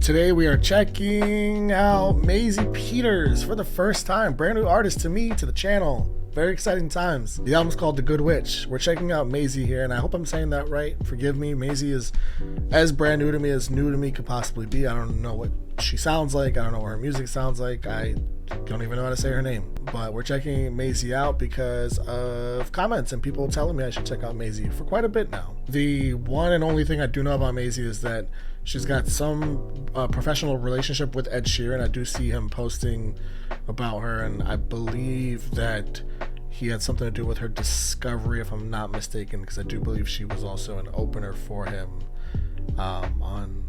Today we are checking out Maise Peters for the first time. Brand new artist to me, to the channel. Very exciting times. The album's called The Good Witch. We're checking out Maisie here, and I hope I'm saying that right. Forgive me. Maisie is as brand new to me as new to me could possibly be. I don't know what she sounds like. I don't know what her music sounds like. I don't even know how to say her name. But we're checking Maisie out because of comments and people telling me I should check out Maisie for quite a bit now. The one and only thing I do know about Maisie is that she's got some professional relationship with Ed Sheeran. I do see him posting about her, and I believe that he had something to do with her discovery, if I'm not mistaken, because I do believe she was also an opener for him on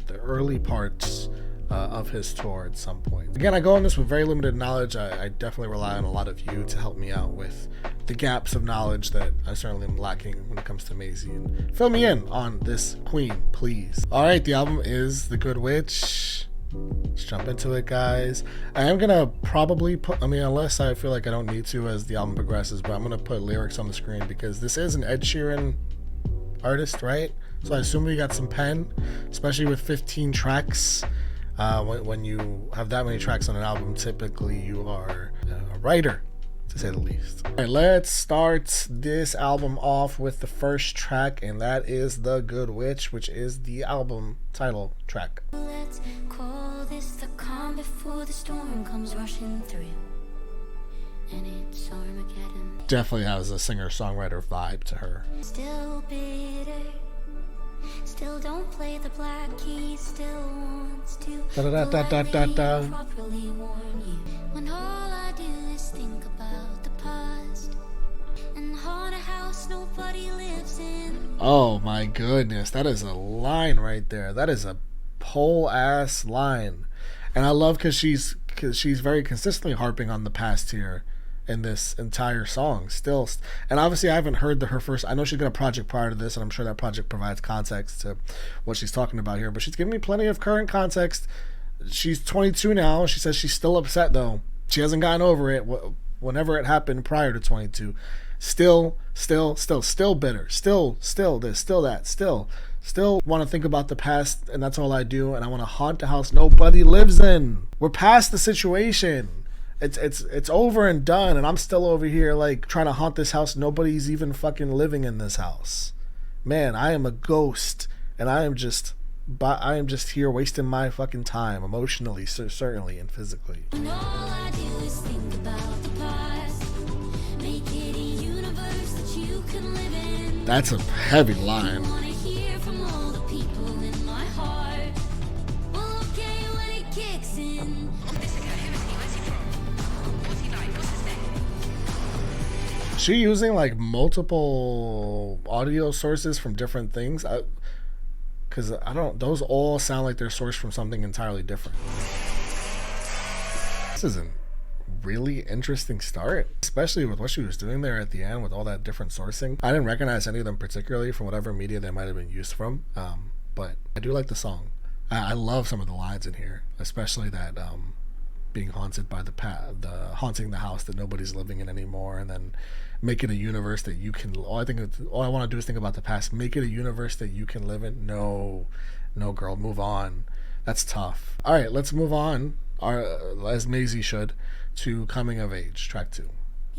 the early parts of his tour at some point. Again, I go on this with very limited knowledge. I definitely rely on a lot of you to help me out with the gaps of knowledge that I certainly am lacking when it comes to Maisie, and fill me in on this queen, please. All right, the album is The Good Witch. Let's jump into it, guys. I am gonna probably put, unless I feel like I don't need to as the album progresses, but I'm gonna put lyrics on the screen because this is an Ed Sheeran artist, right? So I assume we got some pen, especially with 15 tracks. When you have that many tracks on an album, typically you are a writer, to say the least. All right, let's start this album off with the first track, and that is The Good Witch, which is the album title track. Let's call this the calm before the storm comes rushing through, and it's Armageddon. Definitely has a singer-songwriter vibe to her. Still bitter, still don't play the black keys, still wants to properly warn you, when all I do is think about the past and haunt a house nobody lives in. Oh my goodness, that is a line right there. That is a whole ass line, and I love because she's very consistently harping on the past here in this entire song still. And obviously I haven't heard her first. I know she's got a project prior to this, and I'm sure that project provides context to what she's talking about here, but she's giving me plenty of current context. She's 22 now. She says she's still upset though. She hasn't gotten over it whenever it happened prior to 22. Still bitter, still this, still that, still want to think about the past, and that's all I do, and I want to haunt the house nobody lives in. We're past the situation. It's over and done, and I'm still over here like trying to haunt this house. Nobody's even fucking living in this house. Man, I am a ghost, and I am just here wasting my fucking time, emotionally, certainly, and physically. And all I do is think about the past. Make it a universe that you can live in. That's a heavy line. I wanna hear from all the people in my heart. Well, okay, when it kicks in. She using like multiple audio sources from different things, because those all sound like they're sourced from something entirely different. This is a really interesting start, especially with what she was doing there at the end with all that different sourcing. I didn't recognize any of them particularly from whatever media they might have been used from, but I do like the song. I love some of the lines in here, especially that being haunted by the haunting the house that nobody's living in anymore, and then make it a universe that you can. All I want to do is think about the past. Make it a universe that you can live in. No, girl, move on. That's tough. All right, let's move on, as Maisie should, to Coming of Age, track 2.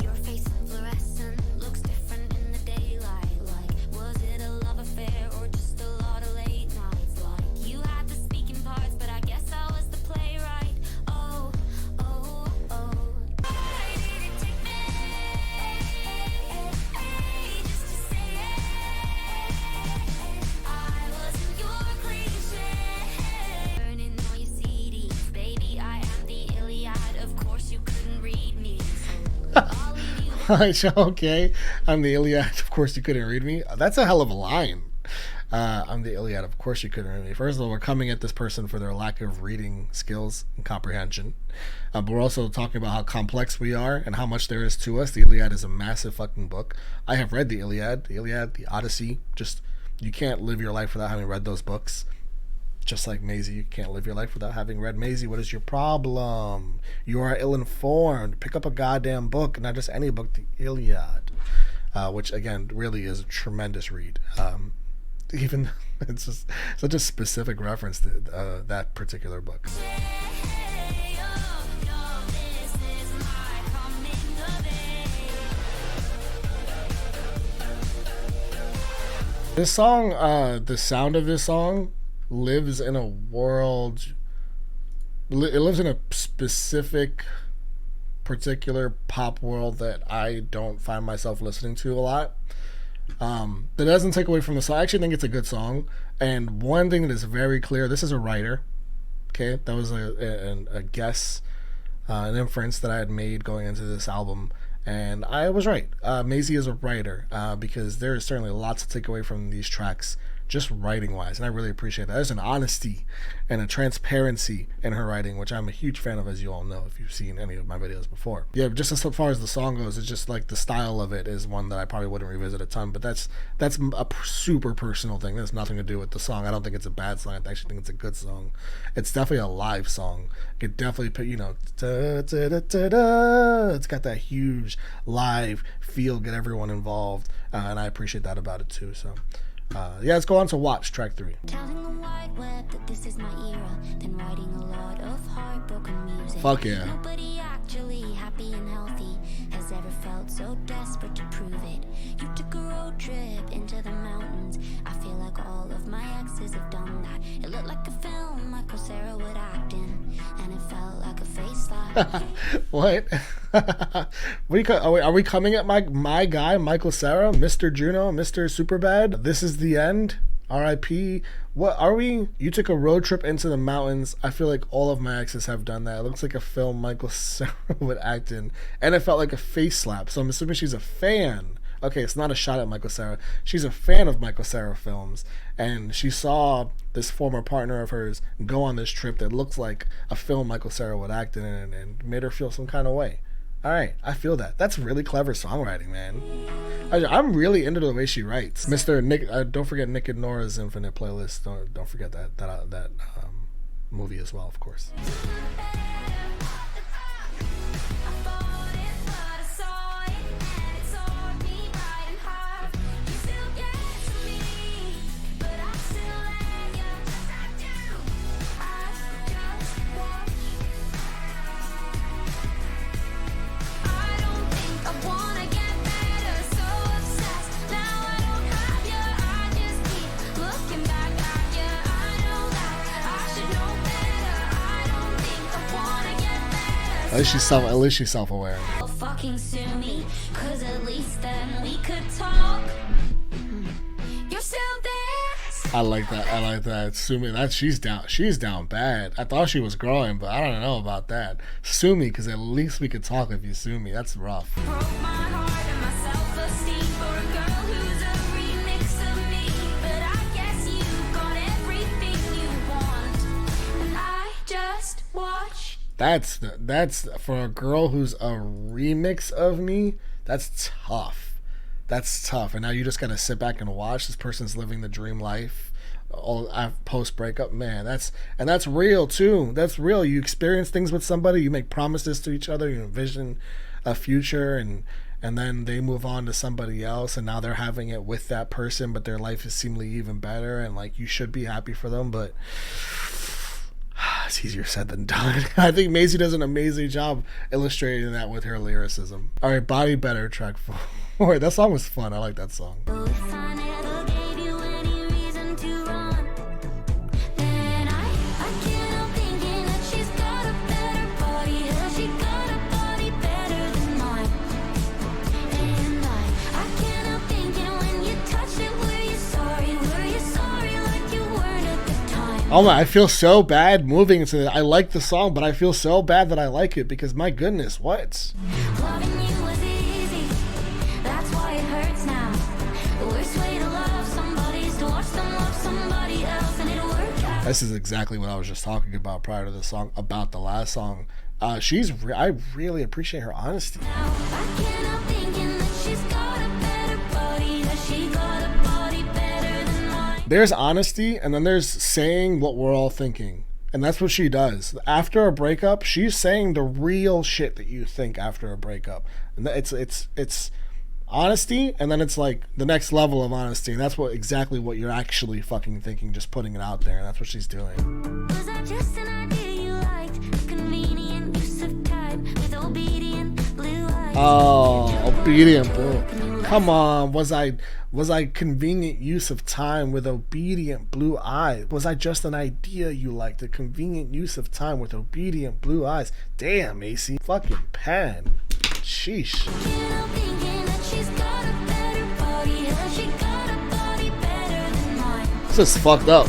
Your face fluorescent looks different in the daylight. Like, was it a love affair or just a lot of late nights? Like, you had the speaking parts, but I guess I was the playwright. Oh. Why did it take me just to say it? I wasn't your cliche. Burning all your CDs, baby, I am the Iliad. Of course you couldn't read me. Okay, I'm the Iliad. Of course you couldn't read me. That's a hell of a line. I'm the Iliad. Of course you couldn't read me. First of all, we're coming at this person for their lack of reading skills and comprehension. But we're also talking about how complex we are and how much there is to us. The Iliad is a massive fucking book. I have read the Iliad, the Odyssey. Just, you can't live your life without having read those books. Just like Maisie, you can't live your life without having read Maisie. What is your problem? You are ill-informed. Pick up a goddamn book, not just any book, the Iliad, which, again, really is a tremendous read. even it's just such a specific reference to that particular book. This song, the sound of this song lives in a world, it lives in a specific particular pop world that I don't find myself listening to a lot. That doesn't take away from the song. I actually think it's a good song. And one thing that is very clear, this is a writer. Okay, that was a guess, an inference that I had made going into this album. And I was right. Maisie is a writer, because there is certainly lots to take away from these tracks, just writing-wise, and I really appreciate that. There's an honesty and a transparency in her writing, which I'm a huge fan of, as you all know, if you've seen any of my videos before. Yeah, just as far as the song goes, it's just like the style of it is one that I probably wouldn't revisit a ton, but that's a super personal thing. That has nothing to do with the song. I don't think it's a bad song. I actually think it's a good song. It's definitely a live song. It definitely put, it's got that huge live feel, get everyone involved, and I appreciate that about it too. So yeah, let's go on to Watch, track 3. Telling the wide web that this is my era, then writing a lot of heartbroken music. Fuck yeah. Nobody actually happy and healthy has ever felt so desperate to prove it. You took a road trip into the mountains. I feel like all of my exes have done that. It looked like a film Michael Cera would act in, and it felt like a face slap. What? Are we coming at my guy, Michael Cera, Mr. Juno, Mr. Superbad? This is the end. R.I.P. What are we? You took a road trip into the mountains. I feel like all of my exes have done that. It looks like a film Michael Cera would act in, and it felt like a face slap. So I'm assuming she's a fan. Okay, it's not a shot at Michael Cera. She's a fan of Michael Cera films, and she saw this former partner of hers go on this trip that looks like a film Michael Cera would act in, and made her feel some kind of way. All right, I feel that. That's really clever songwriting, man. I'm really into the way she writes. Mr. Nick, don't forget Nick and Nora's Infinite Playlist. Don't forget that movie as well, of course. At least she's self-aware. Fucking sue me, 'cause at least then we could talk. You're still there. I like that. Sue me. She's down bad. I thought she was growing, but I don't know about that. Sue me, 'cause at least we could talk if you sue me. That's rough. Broke my heart and my self-esteem for a girl who's a remix of me. But I guess you got everything you want, and I just watch. That's for a girl who's a remix of me. That's tough. And now you just gotta sit back and watch this person's living the dream life, all post breakup. Man, that's real too. That's real. You experience things with somebody. You make promises to each other. You envision a future, and then they move on to somebody else, and now they're having it with that person, but their life is seemingly even better, and like you should be happy for them, but it's easier said than done. I think Maisie does an amazing job illustrating that with her lyricism. All right, Body Better, track 4. That song was fun. I like that song. So if I never gave you any reason to run, then I can't help thinking that she's got a better body. Has she got a body better than mine? And I can't help thinking when you touched it, were you sorry? Were you sorry like you weren't at the time? Oh my, I feel so bad moving into it. I like the song, but I feel so bad that I like it because my goodness, what? Loving you was easy, that's why it hurts now. The worst way to love somebody is to watch them love somebody else, and it'll work out. This is exactly what I was just talking about prior to the song, about the last song. I really appreciate her honesty. Now I can't help thinking that she's got a better body. Has she got a body better than mine? There's honesty, and then there's saying what we're all thinking. And that's what she does. After a breakup, she's saying the real shit that you think after a breakup. And it's honesty, and then it's like the next level of honesty, and that's exactly what you're actually fucking thinking, just putting it out there, and that's what she's doing. Was that just an idea you liked? Convenient use of time with obedient blue eyes. Oh, obedient blue. Come on, was I convenient use of time with obedient blue eyes? Was I just an idea you liked? A convenient use of time with obedient blue eyes? Damn, Maisie. Fucking pen. Sheesh. This is fucked up.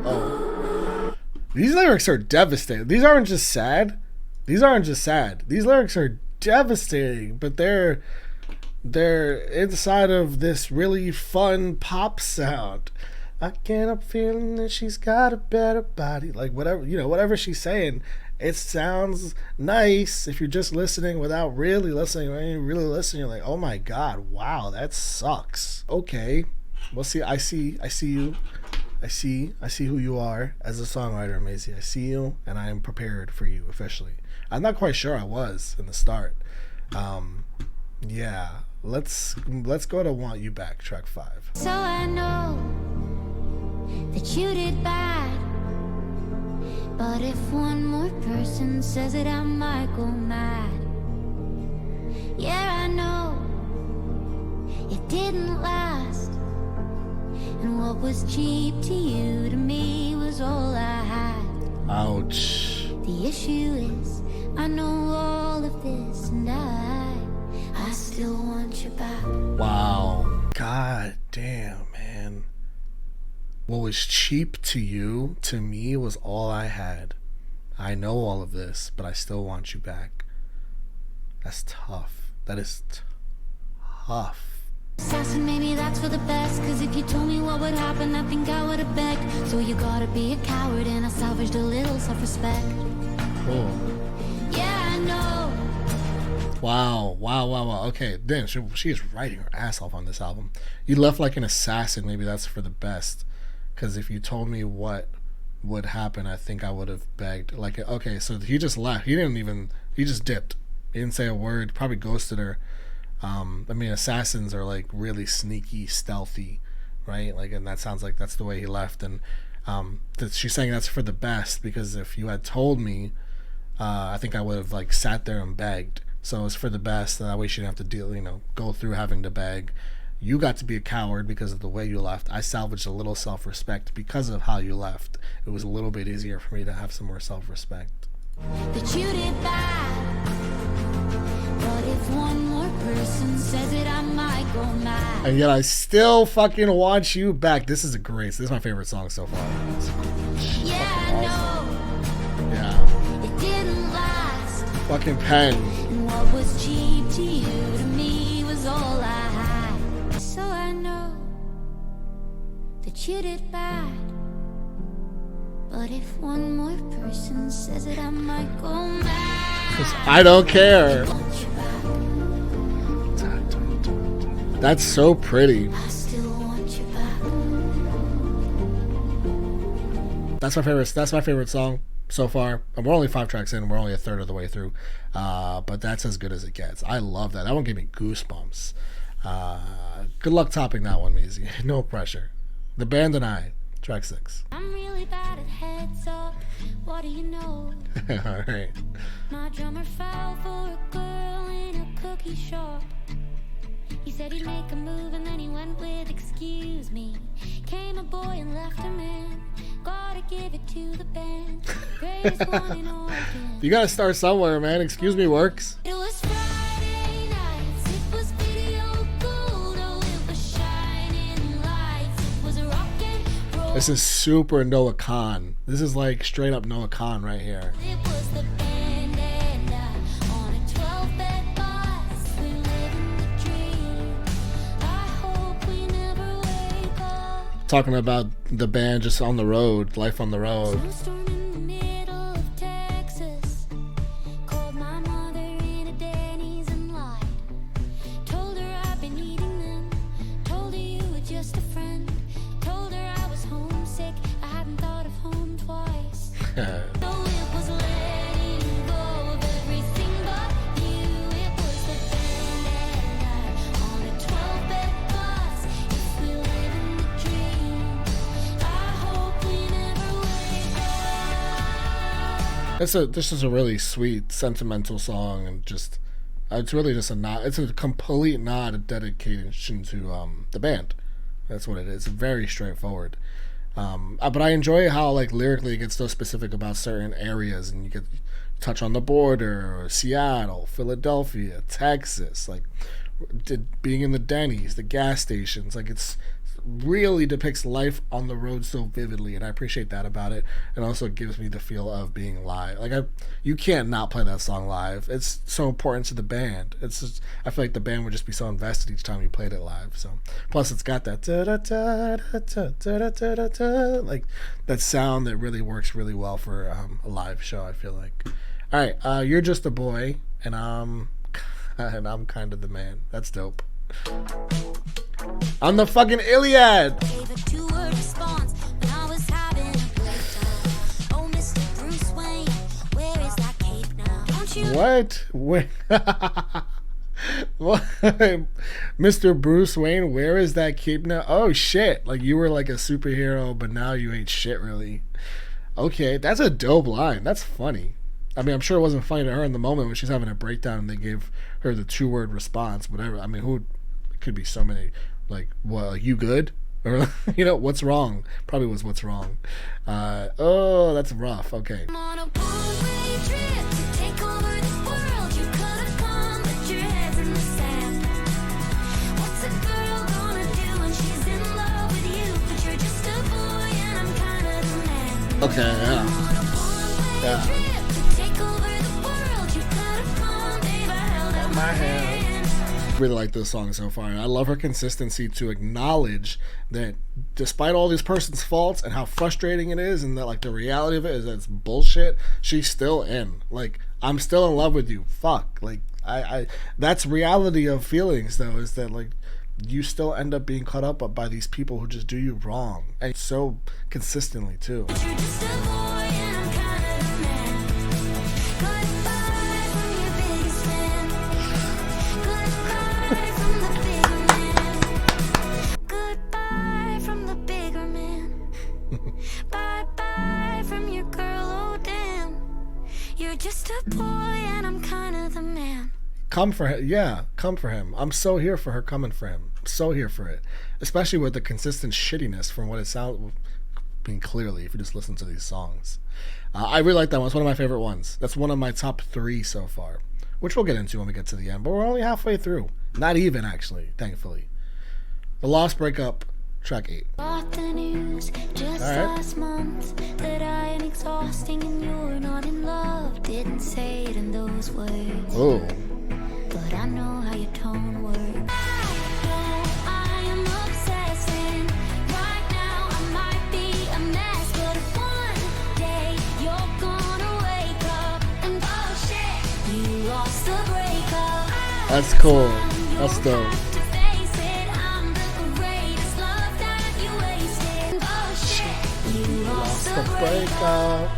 Yo. These lyrics are devastating. These aren't just sad. These lyrics are devastating, but they're inside of this really fun pop sound. I can't help feeling that she's got a better body. Like whatever she's saying, it sounds nice if you're just listening without really listening. When you're really listening, you're like, oh my god, wow, that sucks. Okay, we'll see. I see you. I see who you are as a songwriter, Maisie. I see you, and I am prepared for you officially. I'm not quite sure I was in the start. Yeah. Let's go to Want You Back, track 5. So I know that you did bad, but if one more person says it, I might go mad. Yeah, I know it didn't last, and what was cheap to you, to me, was all I had. Ouch. The issue is, I know all of this, and I still want you back. Wow. God damn, man. What was cheap to you, to me, was all I had. I know all of this, but I still want you back. That's tough. That is tough. Assassin, maybe that's for the best, cause if you told me what would happen, I think I would have begged. So you gotta be a coward, and I salvaged a little self-respect. Oh. Yeah, I know. Wow. Okay, then she is writing her ass off on this album. You left like an assassin, maybe that's for the best. Because if you told me what would happen, I think I would have begged. Like, okay, so he just left. He just dipped. He didn't say a word, probably ghosted her. I mean, assassins are like really sneaky, stealthy, right? Like, and that sounds like that's the way he left. And she's saying that's for the best, because if you had told me, I think I would have like sat there and begged. So it's for the best, and that way she didn't have to go through having to beg. You got to be a coward because of the way you left. I salvaged a little self-respect because of how you left. It was a little bit easier for me to have some more self-respect. That you did bad, but if one more person says it, I might go mad. And yet I still fucking want you back. This is this is my favorite song so far. Yeah, I know. Yeah. It didn't last. Fucking pen. And what was cheap to you, to me, was all I had. So I know that you did bad, but if one more person says it, I might go mad. 'Cause I don't care. That's so pretty. I still want you back. That's my favorite song so far. And we're only 5 tracks in. We're only a third of the way through. But that's as good as it gets. I love that. That one gave me goosebumps. Good luck topping that one, Maisie. No pressure. The Band and I, track 6. I'm really bad at heads up. What do you know? All right. My drummer fell for a girl in a cookie shop. He said he'd make a move and then he went with excuse me. Came a boy and left a man. Gotta give it to the band. Greatest one in Oregon. You gotta start somewhere, man. Excuse me works. It was Friday nights. It was video gold. Oh, it was shining lights. It was a rock and roll. This is super Noah Khan. This is like straight up Noah Khan right here. It was the band and I on a 12-bed bus. We living the dream. I hope we never wake up. Talking about the band just on the road, life on the road. Snowstorm in the middle of Texas. Called my mother in a Denny's and lied. Told her I've been eating them. Told her you were just a friend. This is a really sweet, sentimental song, and just it's really just a nod. It's a complete nod of dedication to the band. That's what it is. Very straightforward. But I enjoy how like lyrically it gets so specific about certain areas, and you get touch on the border, or Seattle, Philadelphia, Texas, like being in the Denny's, the gas stations. Like it's really depicts life on the road so vividly, and I appreciate that about it. And also gives me the feel of being live. Like you can't not play that song live. It's so important to the band. It's just, I feel like the band would just be so invested each time you played it live. So plus it's got that like that sound that really works really well for a live show, I feel like. All right, You're Just a Boy, and I'm kind of the man. That's dope. I'm the fucking Iliad. Gave a two-word response when I was having a breakdown. Oh, Mr. Bruce Wayne, where is that cape now? Don't you? What? Wait. What? Mr. Bruce Wayne, where is that cape now? Oh shit! Like you were like a superhero, but now you ain't shit really. Okay, that's a dope line. That's funny. I mean, I'm sure it wasn't funny to her in the moment when she's having a breakdown and they gave her the two-word response. Whatever. I mean, who? It could be so many. Like, what? Like, you good? Or what's wrong? Probably was what's wrong. Oh, that's rough. Okay. I'm on a one-way trip to take over the world. You could have come, but your head's in the sand. What's a girl gonna do when she's in love with you? But you're just a boy and I'm kind of the man. Okay, yeah. I'm on a one-way Yeah. trip to take over the world. You could have come, babe, I held out my hand. Really like this song so far. I love her consistency to acknowledge that despite all this person's faults and how frustrating it is, and that like the reality of it is that it's bullshit, she's still in. Like, I'm still in love with you. Fuck. Like I that's reality of feelings though, is that like you still end up being caught up by these people who just do you wrong, and so consistently too. You're just a boy and I'm kind of the man. Goodbye from your biggest fan. Goodbye from the bigger man. Goodbye from the bigger man. Bye-bye from your girl, oh damn. You're just a boy and I'm kind of the man. Come for him. Yeah, come for him. I'm so here for her coming for him. So here for it. Especially with the consistent shittiness from what it sounds, being clearly, if you just listen to these songs. I really like that one. It's one of my favorite ones. That's one of my top 3 so far, which we'll get into when we get to the end. But we're only halfway through. Not even, actually, thankfully. The Lost Breakup, track 8. Got the news just All right. last month that I am exhausting and you're not in love. Didn't say it in those words, Oh. but I know how your tone works. I am obsessing. Right now I might be a mess, but one day you're gonna wake up and oh shit, you lost the breakup. That's cool. That's dope. To face it, I'm the greatest love that you wasted. Oh shit, you lost the breakup.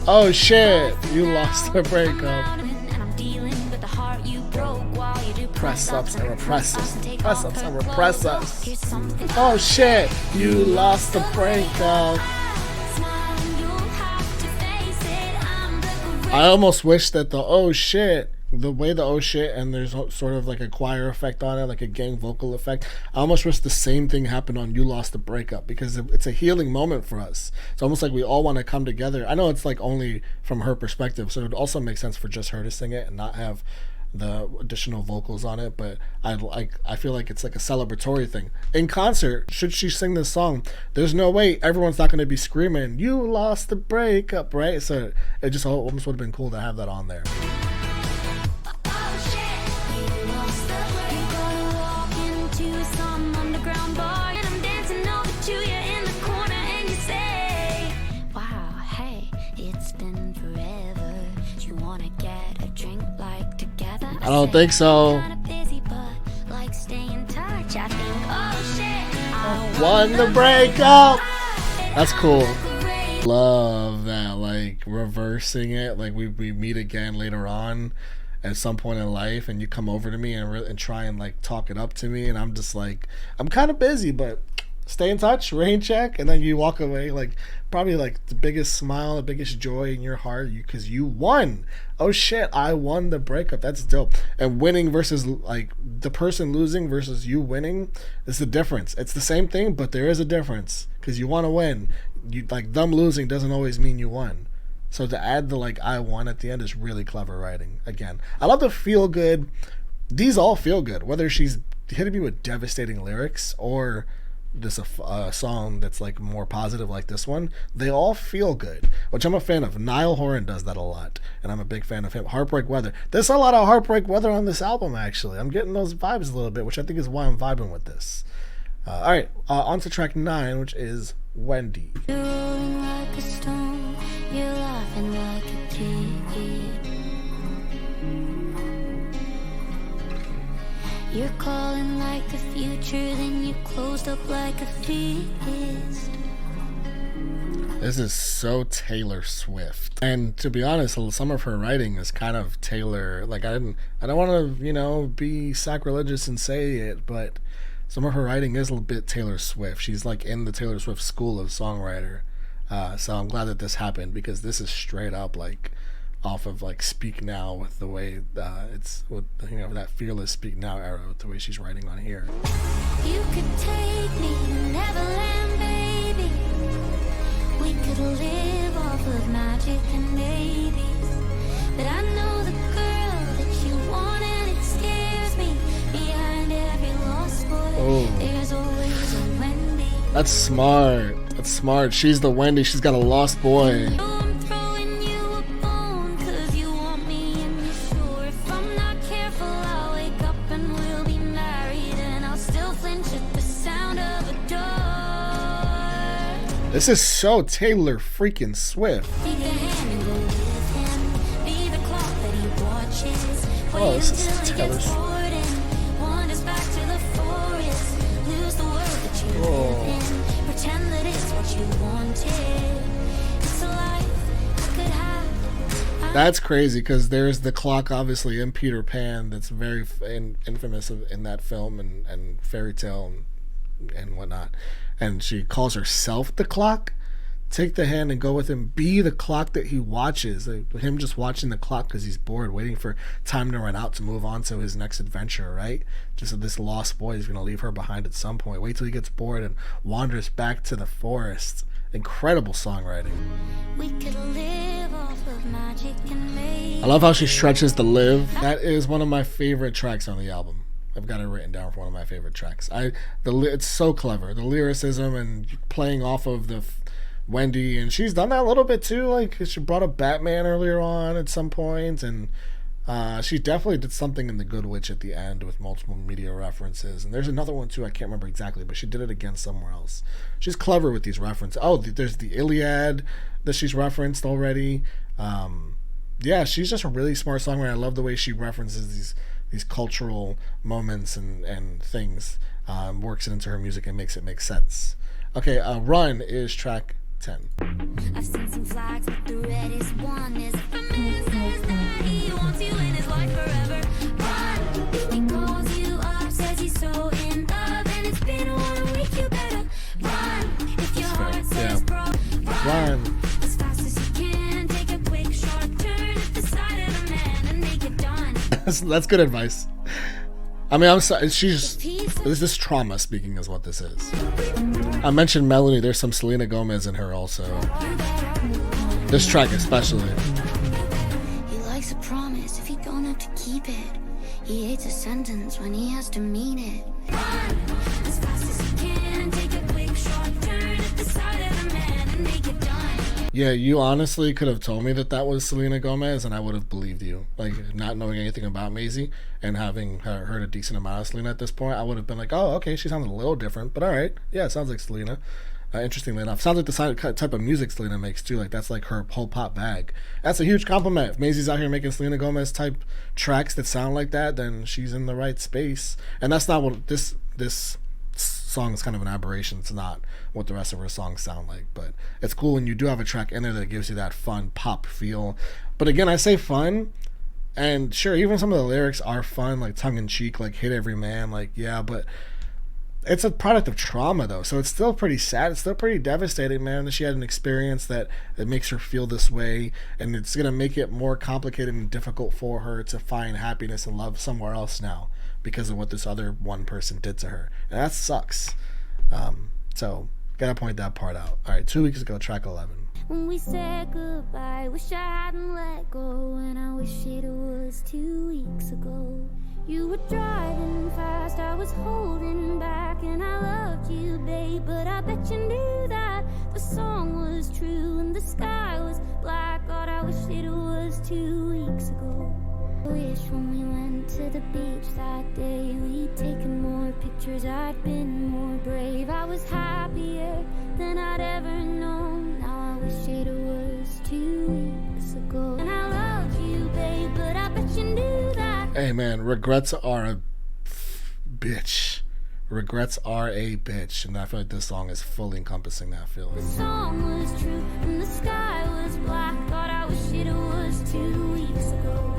Oh shit, you lost the breakup. And I'm dealing with the heart you broke while you do Press-ups and repress-us. and take Press-ups off and her repress clothes. us. Here's something. Oh shit, you lost the breakup. Smile, you'll have to face it. I'm the I almost wish that the oh shit, the way the oh shit, and there's sort of like a choir effect on it, like a gang vocal effect. I almost wish the same thing happened on You Lost the Breakup, because it's a healing moment for us. It's almost like we all want to come together. I know it's like only from her perspective, so it would also make sense for just her to sing it and not have the additional vocals on it, but I feel like it's like a celebratory thing. In concert, should she sing this song, there's no way everyone's not going to be screaming, you lost the breakup, right? So it just almost would have been cool to have that on there. oh shit, you lost the breakup. You're gonna walk into some underground bar and I'm dancing over to you in the corner and you say, wow, hey, it's been forever. Do you wanna get a drink like together? I don't think so. Kinda busy, but like stay in touch. I think, oh shit, I Won the breakup. won. That's cool. I'm the greatest. Love that, like reversing it, like we meet again later on at some point in life, and you come over to me and try and like talk it up to me, and I'm just like, I'm kind of busy, but stay in touch, rain check, and then you walk away like probably like the biggest smile, the biggest joy in your heart, because you won. Oh shit, I won the breakup. That's dope. And winning versus like the person losing versus you winning is the difference. It's the same thing, but there is a difference because you want to win. You like them losing doesn't always mean you won. So to add the like I won at the end is really clever writing. Again, I love the feel good. These all feel good, whether she's hitting me with devastating lyrics or this a song that's like more positive like this one. They all feel good, which I'm a fan of. Niall Horan does that a lot, and I'm a big fan of him. Heartbreak Weather. There's a lot of Heartbreak Weather on this album, actually. I'm getting those vibes a little bit, which I think is why I'm vibing with this. All right, on to track 9, which is Wendy. You're rolling like a stone, you're laughing like a kid. You're calling like the future, then you closed up like a fist. This is so Taylor Swift, and to be honest, some of her writing is kind of Taylor. Like I don't want to be sacrilegious and say it, but some of her writing is a little bit Taylor Swift. She's like in the Taylor Swift school of songwriter. So I'm glad that this happened, because this is straight up like off of like Speak Now, with the way it's with that fearless Speak Now era, with the way she's writing on here. You could take me to Neverland, baby. We could live off of magic and babies. But I know the girl that you want, and it scares me. Behind every lost boy, there's always a Wendy. That's smart. That's smart. She's the Wendy. She's got a lost boy. I'm throwing you a bone 'cause you want me, and you're sure if I'm not careful I'll wake up and we'll be married, and I'll still flinch at the sound of a door. This is so Taylor freaking Swift. Take a hand and go with him. Be the clock that he watches. Oh, Wait this is until he Taylor gets Swift. bored and wanders back to the forest. Lose the world that you live in. Pretend that it's what you wanted. It's a life I could have. That's crazy, because there's the clock obviously in Peter Pan that's very infamous in that film and fairy tale and whatnot. And she calls herself the clock. Take the hand and go with him. Be the clock that he watches. Like, him just watching the clock because he's bored, waiting for time to run out to move on to his next adventure, right? Just that this lost boy is going to leave her behind at some point. Wait till he gets bored and wanders back to the forest. Incredible songwriting. We could live off of magic and maybe. I love how she stretches the live. That is one of my favorite tracks on the album. I've got it written down for one of my favorite tracks. It's so clever. The lyricism and playing off of the Wendy, and she's done that a little bit too. Like she brought up Batman earlier on at some point, and she definitely did something in The Good Witch at the end with multiple media references. And there's another one too, I can't remember exactly, but she did it again somewhere else. She's clever with these references. Oh, there's the Iliad that she's referenced already. Yeah, she's just a really smart songwriter. I love the way she references these cultural moments and things, works it into her music and makes it make sense. Okay, Run is track 10. I've seen some flags, but the reddest one is if a man says that he wants you in his life forever. Run! He calls you up, says he's so in love, and it's been a week, you better run. If your heart says bro, run. As fast as you can, take a quick sharp turn at the side of the man and make it done. That's good advice. I mean, I'm sorry. This is trauma speaking, is what this is. I mentioned Melody. There's some Selena Gomez in her also. This track especially. He likes a promise if you don't have to keep it. He hates a sentence when he has to mean it. Run as fast as you can. Take a quick sharp turn at the side of the man and make it done. Yeah, you honestly could have told me that was Selena Gomez, and I would have believed you. Like, not knowing anything about Maisie and having heard a decent amount of Selena at this point, I would have been like, oh, okay, she sounded a little different, but all right. Yeah, it sounds like Selena. Interestingly enough. Sounds like the type of music Selena makes, too. Like, that's like her whole pop bag. That's a huge compliment. If Maisie's out here making Selena Gomez type tracks that sound like that, then she's in the right space. And that's not what this song is kind of an aberration. It's not what the rest of her songs sound like, but it's cool when you do have a track in there that gives you that fun pop feel. But again, I say fun, and sure, even some of the lyrics are fun, like tongue-in-cheek, like hit every man, like yeah, but it's a product of trauma though, so it's still pretty sad. It's still pretty devastating, man, that she had an experience that makes her feel this way, and it's gonna make it more complicated and difficult for her to find happiness and love somewhere else now because of what this other one person did to her, and that sucks. So gotta point that part out. All right, 2 weeks ago, track 11. When we said goodbye, wish I hadn't let go, and I wish it was 2 weeks ago. You were driving fast, I was holding back, and I loved you, babe, but I bet you knew that the song was true and the sky was black. God, I wish it was 2 weeks ago. I wish when we went to the beach that day we'd taken more pictures, I'd been more brave. I was happier than I'd ever known. Now I wish it was 2 weeks ago. And I love you, babe, but I bet you knew that. Hey man, regrets are a bitch. Regrets are a bitch, and I feel like this song is fully encompassing that feeling. The song was true and the sky was black. God, I wish it was 2 weeks ago.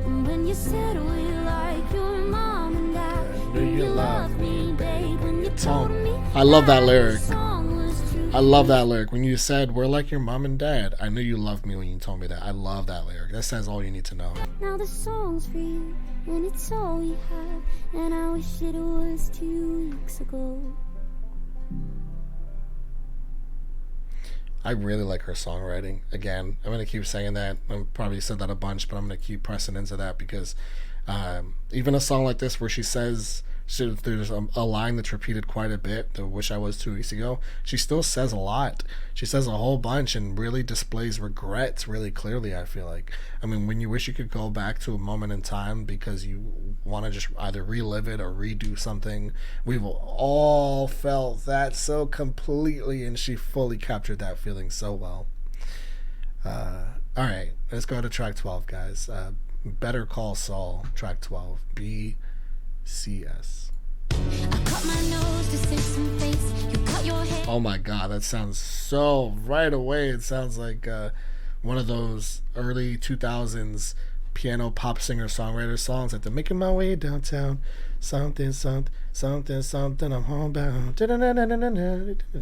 And when you said we like your mom and dad, Do you love me, babe? When you told me I love that lyric. the song was true. I love that lyric. When you said, we're like your mom and dad, I knew you loved me when you told me that. I love that lyric. That says all you need to know. Now the song's for you, and it's all we have, and I wish it was 2 weeks ago. I really like her songwriting. Again, I'm going to keep saying that. I've probably said that a bunch, but I'm going to keep pressing into that because even a song like this where she says, there's a line that's repeated quite a bit, the wish I was 2 weeks ago, she still says a lot. She says a whole bunch and really displays regrets really clearly, I feel like. I mean, when you wish you could go back to a moment in time because you want to just either relive it or redo something, we've all felt that so completely, and she fully captured that feeling so well. All right, let's go to track 12, guys. Better Call Saul, track 12, BCS. I cut my nose to save some face. You cut your hair. Oh my god, that sounds so right away. It sounds like one of those early 2000s piano pop singer songwriter songs, like the Making My Way Downtown, something, something, something, something, I'm homebound. You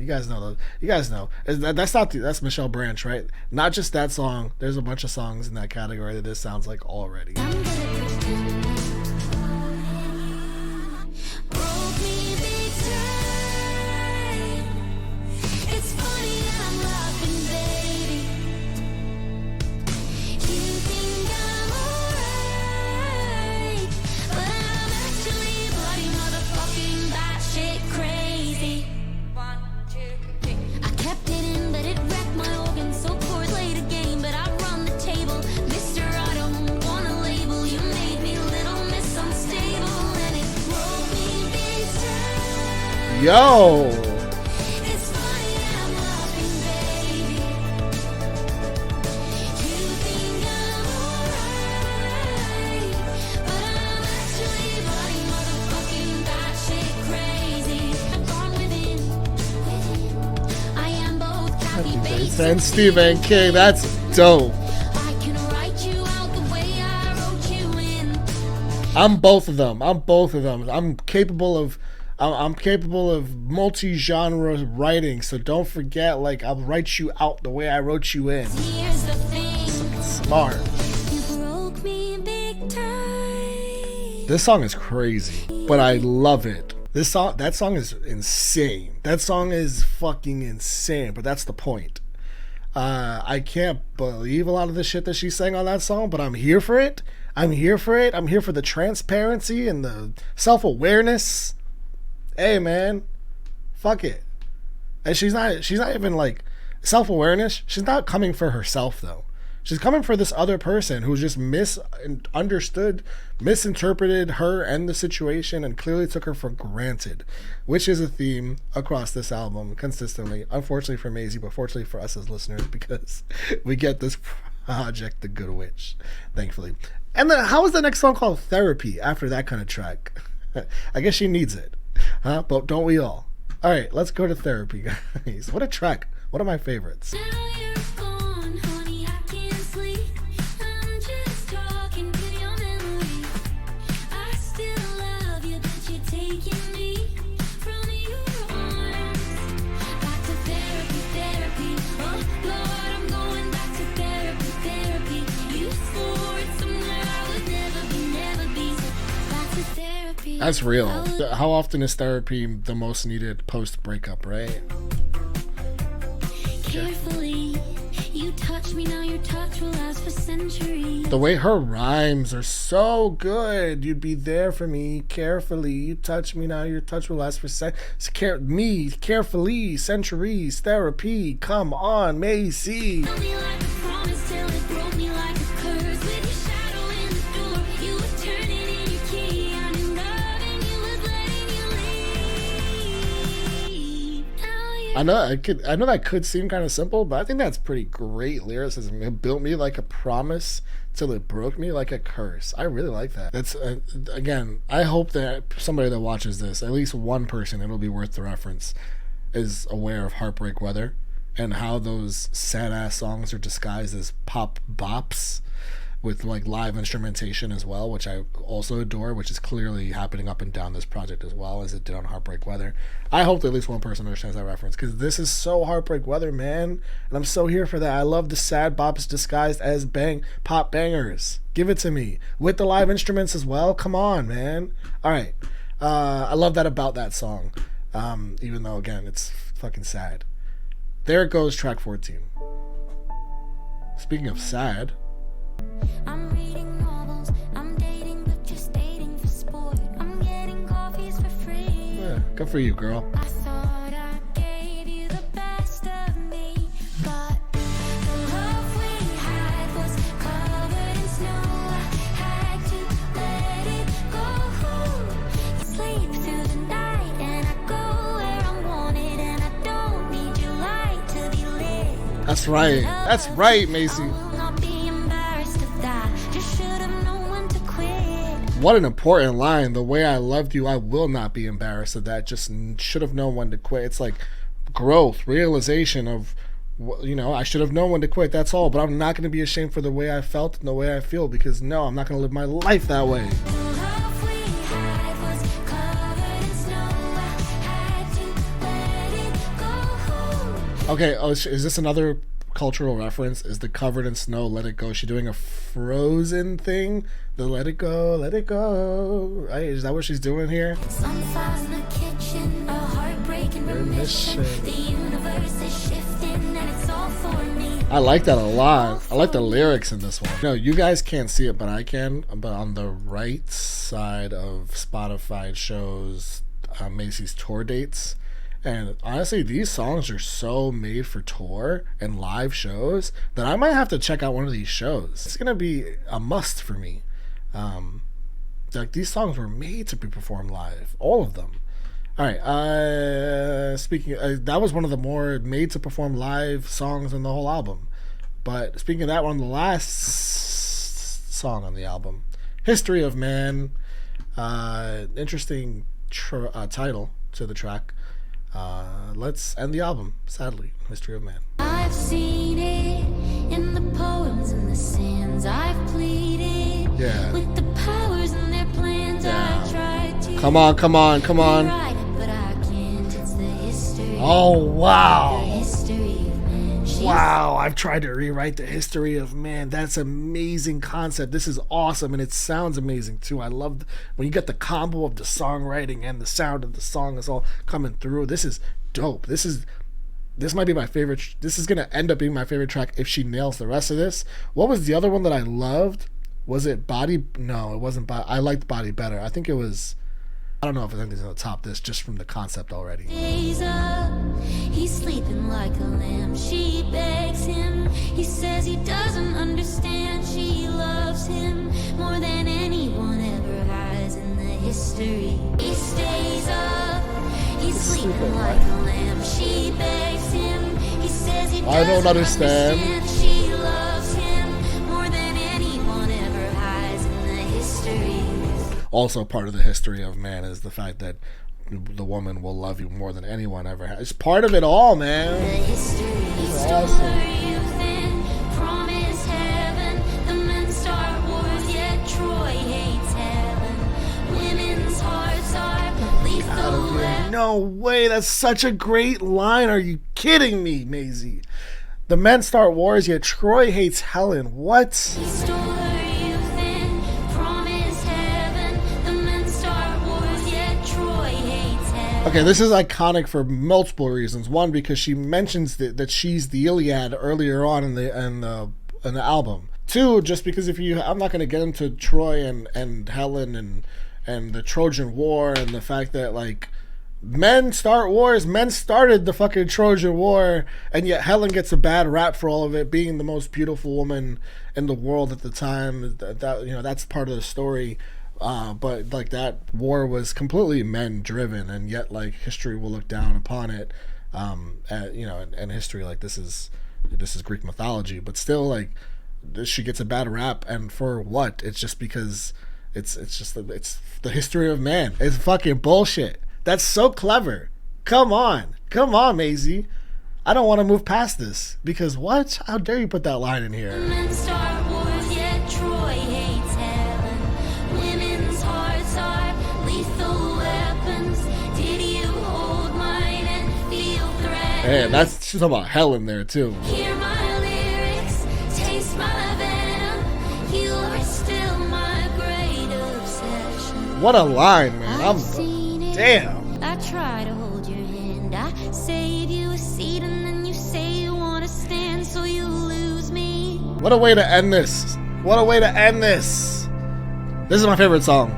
guys know those. You guys know. That's Michelle Branch, right? Not just that song. There's a bunch of songs in that category that this sounds like already. I'm gonna pretend. Broke me big time. It's funny that I'm laughing, baby. You think I'm alright, but I'm actually bloody motherfucking batshit crazy. 1, 2, 3. I kept it in, but it wrecked my organs. So poor, played a game, but I run the table. Mister, I don't wanna label. You made me little miss unstable, and it broke me big time. Yo! It's funny I'm laughing, baby. You think I'm alright, but I'm actually bloody motherfucking batshit crazy. I'm gone within. I am both Kathy Bates And Stephen King, that's dope. I can write you out the way I wrote you in. I'm both of them. I'm capable of multi-genre writing, so don't forget, like, I'll write you out the way I wrote you in. Here's the thing. Smart. You broke me big time. This song is crazy, but I love it. That song is insane. That song is fucking insane, but that's the point. I can't believe a lot of the shit that she's saying on that song, but I'm here for it. I'm here for the transparency and the self-awareness. Hey man, fuck it. And she's not even like self-awareness. She's not coming for herself though. She's coming for this other person who just misunderstood, misinterpreted her and the situation, and clearly took her for granted, which is a theme across this album consistently. Unfortunately for Maisie, but fortunately for us as listeners, because we get this project, The Good Witch, thankfully. And then how is the next song called Therapy after that kind of track? I guess she needs it, huh? But don't we all? All right, let's go to Therapy, guys. What a track. One of my favorites. Now you're gone, honey, I can't sleep. I'm just talking to your memory. I still love you, but you're taking me from the That's real. How often is therapy the most needed post breakup, right? Carefully, you touch me now, your touch will last for centuries. The way her rhymes are so good. You'd be there for me carefully. You touch me now, your touch will last for me carefully, centuries, therapy. Come on, Maisie. Held me like a promise till it broke me like a curse. With your shadow in the door, you were turning in your key. I knew loving you was letting you leave. Now you're I know that could seem kind of simple, but I think that's pretty great lyricism. It built me like a promise till it broke me like a curse. I really like that. That's again, I hope that somebody that watches this, at least one person, it'll be worth the reference, is aware of Heartbreak Weather and how those sad ass songs are disguised as pop bops with like live instrumentation as well, which I also adore, which is clearly happening up and down this project as well as it did on Heartbreak Weather. I hope that at least one person understands that reference, because this is so Heartbreak Weather, man, and I'm so here for that. I love the sad bops disguised as pop bangers. Give it to me with the live instruments as well. Come on, man. All right, I love that about that song, even though again it's fucking sad. There it goes, track 14. Speaking of sad, I'm reading novels, I'm dating, but just dating for sport. I'm getting coffees for free. yeah, good for you, girl. I thought I gave you the best of me, but the love we had was covered in snow. I had to let it go. Sleep through the night and I go where I wanted, and I don't need your light to be lit. That's right. That's right, Maisie. I will not be embarrassed of that. Just should have known when to quit. What an important line. The way I loved you, I will not be embarrassed of that. Just should have known when to quit. It's like growth, realization of, I should have known when to quit. That's all. But I'm not going to be ashamed for the way I felt and the way I feel, because no, I'm not going to live my life that way. The love we had was covered in snow. I had to let it go. Okay, is this another cultural reference? Is the covered in snow, let it go? She doing a Frozen thing? The let it go, let it go. Right? Is that what she's doing here? Sunflowers in the kitchen, a heartbreaking remission. The universe is shifting and it's all for me. I like that a lot. I like the lyrics in this one. No, you guys can't see it, but I can. But on the right side of Spotify shows Macy's tour dates. And honestly, these songs are so made for tour and live shows that I might have to check out one of these shows. It's going to be a must for me. Like, these songs were made to be performed live. All of them. All right. Speaking, that was one of the more made to perform live songs in the whole album. But speaking of that one, the last song on the album, History of Man. Interesting title to the track. Let's end the album, sadly. History of Man. I've seen it in the poems and the sands. I've pleaded with the powers and their plans. Yeah. I tried to Come on. write it, but I can't. It's the history. Oh, The wow. history of man. Wow, I've tried to rewrite the history of man. That's an amazing concept. This is awesome, and it sounds amazing too. I love when you get the combo of the songwriting and the sound of the song is all coming through. This is dope. This might be my favorite. This is gonna end up being my favorite track if she nails the rest of this. What was the other one that I loved? Was it Body? No, it wasn't Body. I liked Body better. I think it was. I don't know if anything's gonna top this just from the concept already. Days up, he's sleeping like a lamb. She begs him. He says he doesn't understand. She loves him more than anyone ever has in the history. He stays up, he's sleeping like a lamb. She begs him. He says he I don't doesn't understand. She loves him more than anyone ever has in the history. Also, part of the history of man is the fact that the woman will love you more than anyone ever has. It's part of it all, man. The history Awesome. story of men, promise heaven. The men start wars, yet Troy hates heaven. Women's hearts are lethal weapons. No way, that's such a great line. Are you kidding me, Maisie? The men start wars, yet Troy hates Helen. What? Story of men, promise heaven. The men start wars, Okay, this is iconic for multiple reasons. One, because she mentions that she's the Iliad earlier on in the album. Two, just because I'm not going to get into Troy and Helen and the Trojan War and the fact that like men start wars, men started the fucking Trojan War, and yet Helen gets a bad rap for all of it, being the most beautiful woman in the world at the time. That's part of the story. But like that war was completely men driven, and yet like history will look down upon it. And history, like this is Greek mythology, but still like she gets a bad rap, and for what? It's just because it's the history of man. It's fucking bullshit. That's so clever. Come on, Maisie. I don't want to move past this because what? How dare you put that line in here? Men start wars, yet Troy hates Helen. Women's hearts are lethal weapons. Did you hold mine and feel threatened? Hey, she's talking about Helen there too. Hear my lyrics, taste my venom. You are still my great obsession. What a line, man. I've seen it. Damn. I try to hold your hand. I save you a seat, and then you say you want to stand, so you lose me. What a way to end this. What a way to end this. This is my favorite song.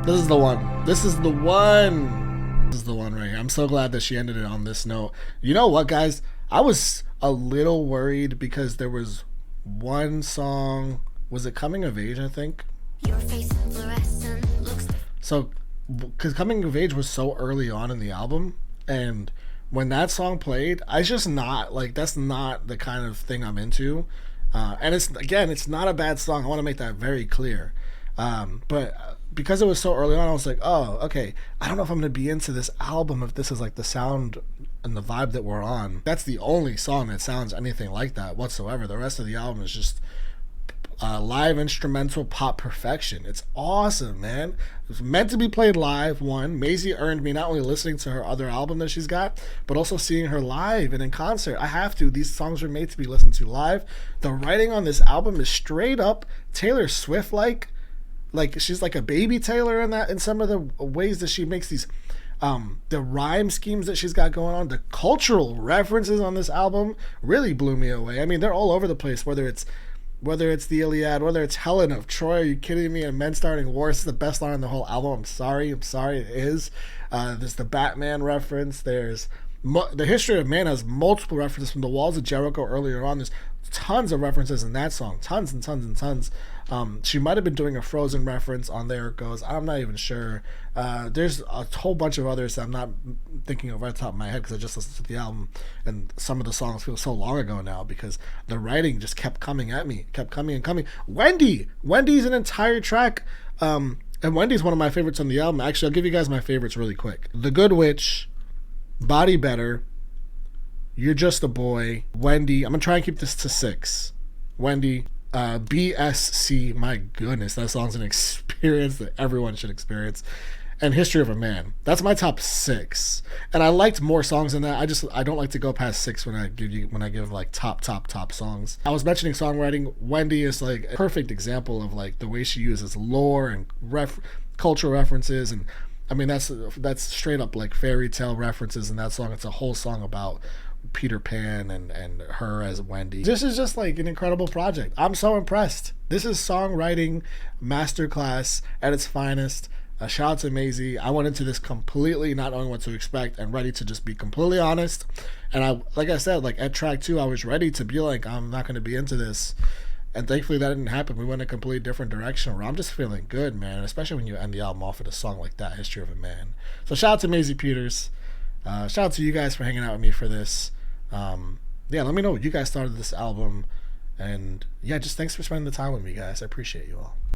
This is the one. This is the one right here. I'm so glad that she ended it on this note. You know what, guys? I was a little worried because there was one song. Was it Coming of Age, I think? Your face fluorescent looks. So, because Coming of Age was so early on in the album, and when that song played, I just not like, that's not the kind of thing I'm into. And it's not a bad song. I want to make that very clear. But because it was so early on, I was like, oh, okay, I don't know if I'm going to be into this album if this is like the sound and the vibe that we're on. That's the only song that sounds anything like that whatsoever. The rest of the album is just live instrumental pop perfection. It's awesome, man. It's meant to be played live. One, Maisie earned me not only listening to her other album that she's got, but also seeing her live and in concert. I have to. These songs are made to be listened to live. The writing on this album is straight up Taylor Swift like she's like a baby Taylor in some of the ways that she makes these the rhyme schemes that she's got going on. The cultural references on this album really blew me away. I mean, they're all over the place, whether it's the Iliad, whether it's Helen of Troy, are you kidding me? And Men Starting War, this is the best line in the whole album. I'm sorry, it is. There's the Batman reference. There's the history of man has multiple references from the Walls of Jericho earlier on. There's tons of references in that song, tons and tons and tons. She might have been doing a Frozen reference on There It Goes. I'm not even sure. There's a whole bunch of others that I'm not thinking of right at the top of my head because I just listened to the album, and some of the songs feel so long ago now because the writing just kept coming at me, kept coming and coming. Wendy's an entire track, and Wendy's one of my favorites on the album. Actually, I'll give you guys my favorites really quick. The Good Witch, Body Better, You're Just a Boy, Wendy. I'm gonna try and keep this to 6. Wendy, BSC, my goodness, that song's an experience that everyone should experience. And History of a Man. That's my top 6. And I liked more songs than that. I don't like to go past 6 when I give like top songs. I was mentioning songwriting. Wendy is like a perfect example of like the way she uses lore and cultural references, and I mean that's straight up like fairy tale references in that song. It's a whole song about Peter Pan and her as Wendy. This is just like an incredible project. I'm so impressed. This is songwriting masterclass at its finest. Shout out to Maisie. I went into this completely not knowing what to expect and ready to just be completely honest. And like I said, like at track 2, I was ready to be like, I'm not going to be into this. And thankfully that didn't happen. We went in a completely different direction where I'm just feeling good, man. Especially when you end the album off with a song like that, History of a Man. So shout out to Maise Peters. Shout out to you guys for hanging out with me for this. Yeah, let me know what you guys thought of this album. And yeah, just thanks for spending the time with me, guys. I appreciate you all.